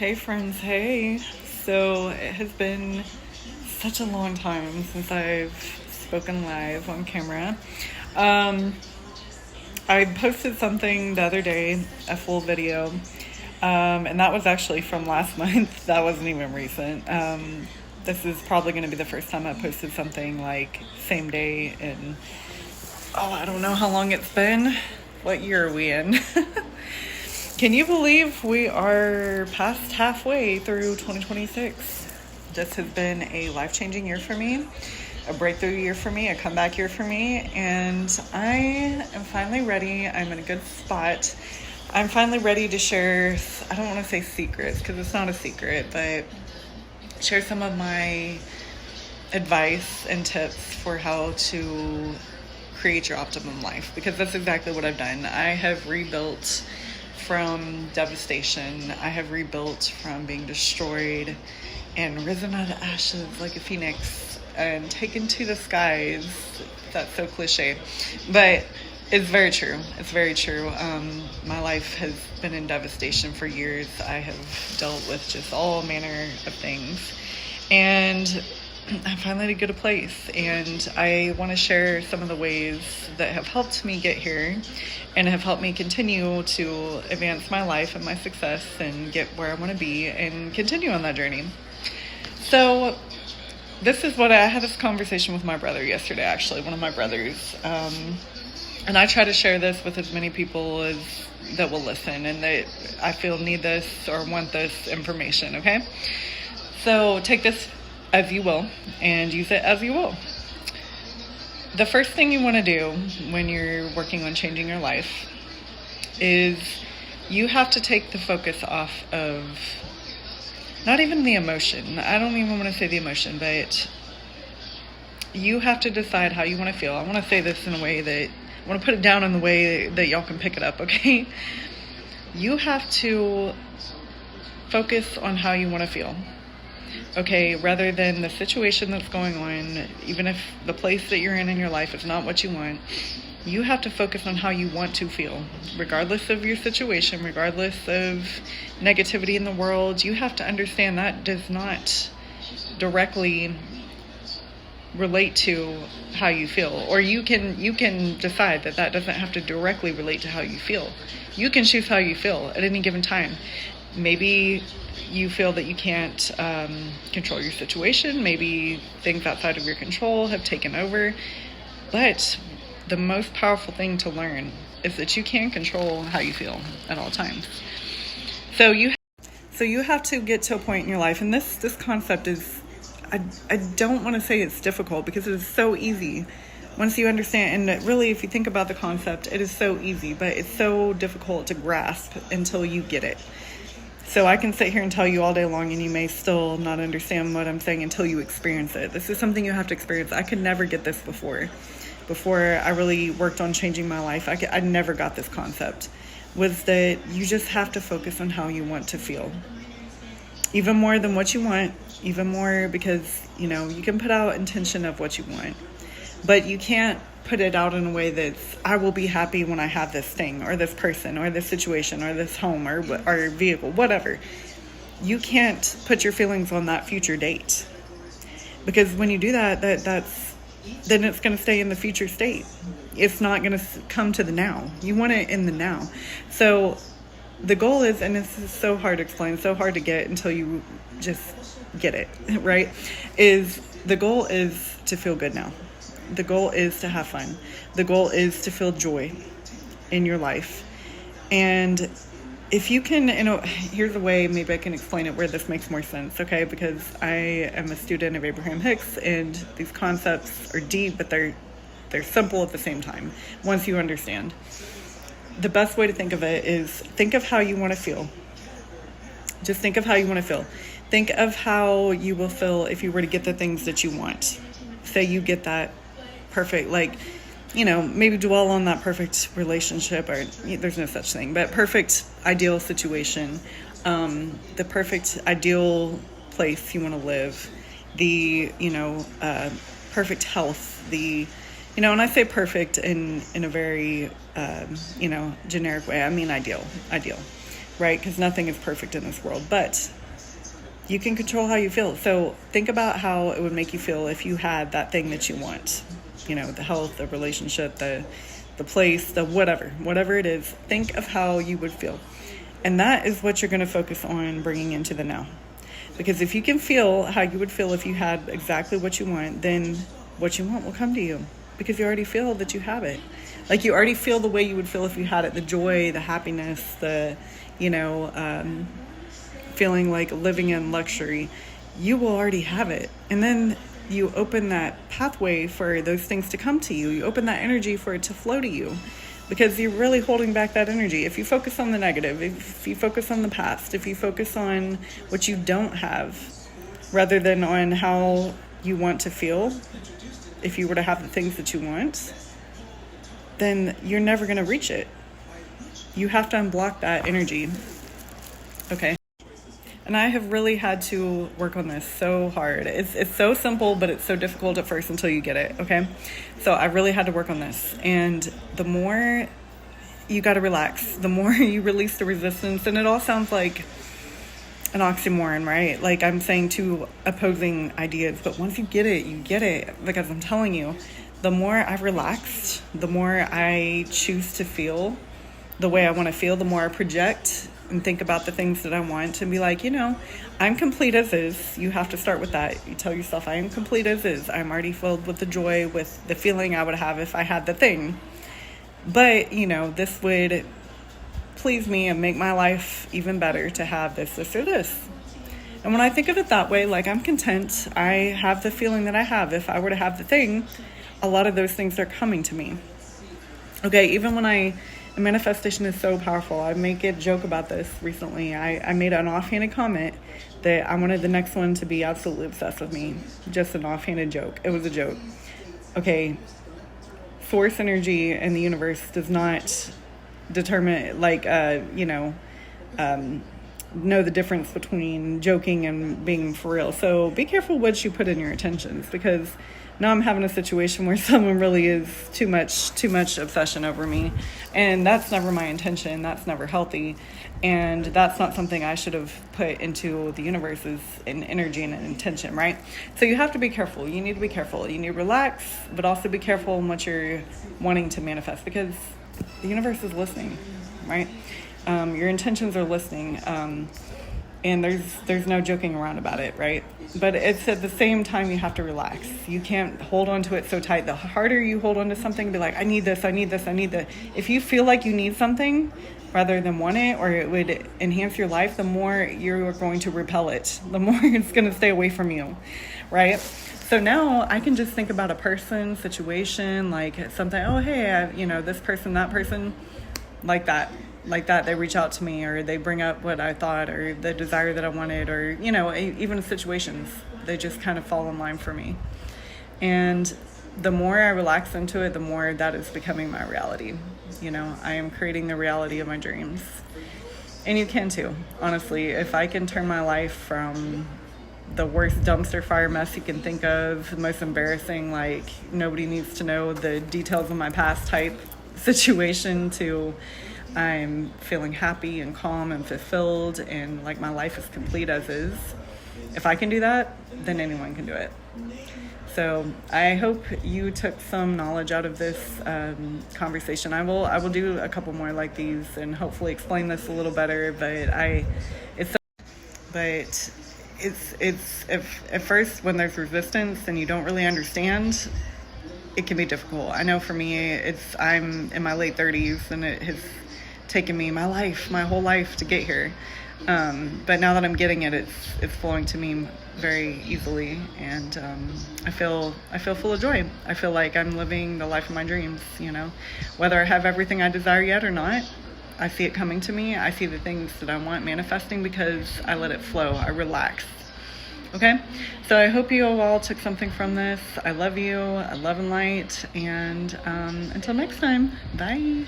Hey friends, hey. So it has been such a long time since I've spoken live on camera. Um, I posted something the other day, a full video, and that was actually from last month. That wasn't even recent. This is probably going to be the first time I posted something like same day in, I don't know how long it's been. What year are we in? Can you believe we are past halfway through 2026? This has been a life-changing year for me, a breakthrough year for me, a comeback year for me, and I am finally ready. I'm in a good spot. I'm finally ready to share, I don't want to say secrets because it's not a secret, but share some of my advice and tips for how to create your optimum life, because that's exactly what I've done. I have rebuilt from devastation. I have rebuilt from being destroyed and risen out of the ashes like a phoenix and taken to the skies. That's so cliche, but it's very true. It's very true. My life has been in devastation for years. I have dealt with just all manner of things, and I'm finally at a good place, and I want to share some of the ways that have helped me get here and have helped me continue to advance my life and my success and get where I want to be and continue on that journey. So this is what I had this conversation with my brother yesterday, actually, one of my brothers. And I try to share this with as many people as that will listen and that I feel need this or want this information, okay? So take this as you will, and use it as you will. The first thing you want to do when you're working on changing your life is you have to take the focus off of not even the emotion. I don't even want to say the emotion, but you have to decide how you want to feel. I want to say this in a way that I want to put it down in the way that y'all can pick it up, okay? You have to focus on how you want to feel. Okay, rather than the situation that's going on, even if the place that you're in your life is not what you want, you have to focus on how you want to feel. Regardless of your situation, regardless of negativity in the world, you have to understand that does not directly relate to how you feel. Or you can decide that doesn't have to directly relate to how you feel. You can choose how you feel at any given time. Maybe you feel that you can't control your situation. Maybe things outside of your control have taken over. But the most powerful thing to learn is that you can control how you feel at all times. So you have to get to a point in your life, and this concept is, I don't want to say it's difficult because it is so easy once you understand. And really, if you think about the concept, it is so easy, but it's so difficult to grasp until you get it. So I can sit here and tell you all day long, and you may still not understand what I'm saying until you experience it. This is something you have to experience. I could never get this before. Before I really worked on changing my life, I never got this concept. Was that you just have to focus on how you want to feel. Even more than what you want. Even more because, you can put out intention of what you want. But you can't put it out in a way that's, I will be happy when I have this thing or this person or this situation or this home or vehicle, whatever. You can't put your feelings on that future date, because when you do that, then it's going to stay in the future state. It's not going to come to the now. You want it in the now. So the goal is, and this is so hard to explain, so hard to get until you just get it, right? The goal is to feel good now. The goal is to have fun. The goal is to feel joy in your life. And if you can, here's a way maybe I can explain it where this makes more sense, okay? Because I am a student of Abraham Hicks, and these concepts are deep, but they're simple at the same time once you understand. The best way to think of it is think of how you want to feel. Just think of how you want to feel. Think of how you will feel if you were to get the things that you want. Say you get that perfect, maybe dwell on that perfect relationship, or there's no such thing, but perfect ideal situation, the perfect ideal place you want to live, the perfect health, and I say perfect in a very generic way. I mean ideal, right? Because nothing is perfect in this world, but you can control how you feel. So think about how it would make you feel if you had that thing that you want, you know, the health, the relationship, the place, the whatever it is. Think of how you would feel. And that is what you're going to focus on bringing into the now. Because if you can feel how you would feel if you had exactly what you want, then what you want will come to you, because you already feel that you have it. Like, you already feel the way you would feel if you had it, the joy, the happiness, the, feeling like living in luxury. You will already have it. And then you open that pathway for those things to come to you. You open that energy for it to flow to you, because you're really holding back that energy. If you focus on the negative, if you focus on the past, if you focus on what you don't have, rather than on how you want to feel, if you were to have the things that you want, then you're never going to reach it. You have to unblock that energy. Okay. And I have really had to work on this so hard. It's so simple, but it's so difficult at first until you get it, okay? So I really had to work on this. And the more you got to relax, the more you release the resistance. And it all sounds like an oxymoron, right? Like I'm saying two opposing ideas. But once you get it, you get it. Because I'm telling you, the more I've relaxed, the more I choose to feel the way I want to feel, the more I project and think about the things that I want, and be like, I'm complete as is. You have to start with that. You tell yourself, I am complete as is. I'm already filled with the joy, with the feeling I would have if I had the thing. But, this would please me and make my life even better to have this, this, or this. And when I think of it that way, like, I'm content. I have the feeling that I have. If I were to have the thing, a lot of those things are coming to me. Okay, even when manifestation is so powerful. I make a joke about this recently. I made an offhanded comment that I wanted the next one to be absolutely obsessed with me. Just an offhanded joke. It was a joke. Okay, source energy in the universe does not determine, know the difference between joking and being for real. So be careful what you put in your intentions, because now I'm having a situation where someone really is too much obsession over me, and that's never my intention. That's never healthy, and that's not something I should have put into the universe as an energy and an intention, right? So you have to be careful. You need to be careful. You need to relax, but also be careful in what you're wanting to manifest, because the universe is listening, right? Your intentions are listening, and there's no joking around about it, right? But it's at the same time, you have to relax. You can't hold on to it so tight. The harder you hold on to something, be like, I need this, I need this, I need that. If you feel like you need something rather than want it, or it would enhance your life, the more you're going to repel it, the more it's going to stay away from you, right? So now I can just think about a person, situation, like something, oh, hey, this person, that person, like that, they reach out to me, or they bring up what I thought, or the desire that I wanted, or, even situations, they just kind of fall in line for me. And the more I relax into it, the more that is becoming my reality. I am creating the reality of my dreams. And you can too, honestly. If I can turn my life from the worst dumpster fire mess you can think of, the most embarrassing, like nobody needs to know the details of my past type situation, to I'm feeling happy and calm and fulfilled, and like my life is complete as is. If I can do that, then anyone can do it. So I hope you took some knowledge out of this conversation. I will do a couple more like these and hopefully explain this a little better. But it's at first, when there's resistance and you don't really understand, it can be difficult. I know for me, I'm in my late 30s, and it has taken me my whole life to get here. But now that I'm getting it, it's flowing to me very easily, and I feel full of joy. I feel like I'm living the life of my dreams. Whether I have everything I desire yet or not, I see it coming to me. I see the things that I want manifesting because I let it flow. I relax. Okay, so I hope you all took something from this. I love you. I love and light, and until next time, bye.